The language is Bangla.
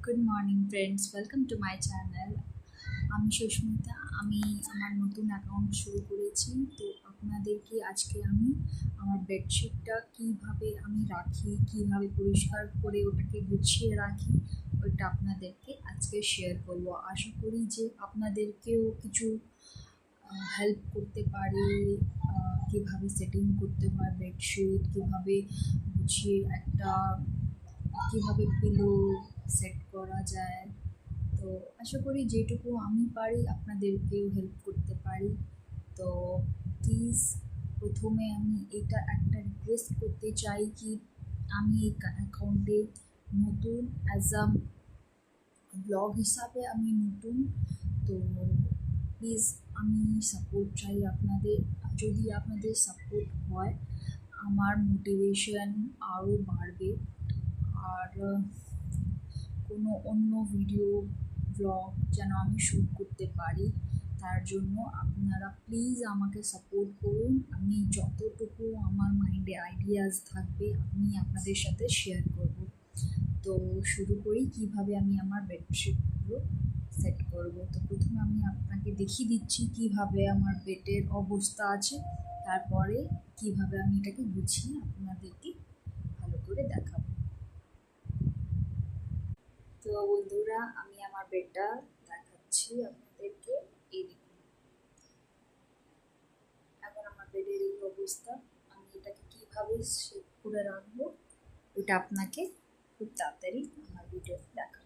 Good morning friends, welcome to my channel. আমি সুস্মিতা। আমি আমার নতুন অ্যাকাউন্ট শুরু করেছি। তো আপনাদেরকে আজকে আমি আমার বেডশিটটা কীভাবে আমি রাখি, কীভাবে পরিষ্কার করে ওটাকে গুছিয়ে রাখি, ওইটা আপনাদেরকে আজকে শেয়ার করব। আশা করি যে আপনাদেরকেও কিছু হেল্প করতে পারে। কীভাবে সেটিং করতে হয় বেডশিট, কীভাবে গুছিয়ে একটা কীভাবে পিলো সেট করা যায়। তো আশা করি যেটুকু আমি পারি আপনাদেরকেও হেল্প করতে পারি। তো প্লিজ প্রথমে আমি এটা একটা রিকোয়েস্ট করতে চাই কি, আমি এই অ্যাকাউন্টে নতুন, অ্যাজ আ ব্লগ হিসাবে আমি নতুন। তো প্লিজ আমি সাপোর্ট চাই আপনাদের। যদি আপনাদের সাপোর্ট হয় আমার মোটিভেশন আরও বাড়বে। আর কোনো অন্য ভিডিও ব্লগ যেন আমি শ্যুট করতে পারি, তার জন্য আপনারা প্লিজ আমাকে সাপোর্ট করুন। আমি যতটুকু আমার মাইন্ডে আইডিয়াস থাকবে আমি আপনাদের সাথে শেয়ার করব। তো শুরু করি কিভাবে আমি আমার বেডশিটগুলো সেট করব। তো প্রথমে আমি আপনাকে দেখিয়ে দিচ্ছি কিভাবে আমার বেডের অবস্থা আছে, তারপরে কিভাবে আমি এটাকে গুছিয়ে আপনাদেরকে ভালো করে দেখাবো। তো বন্ধুরা, আমি আমার বেডটা দেখাচ্ছি আপনাদেরকে। এই দেখুন, এখন আমার বেডের এই অবস্থা। আমি এটাকে কিভাবে সেট করে রাখবো এটা আপনাকে খুব তাড়াতাড়ি আমার ভিডিওতে দেখাবো।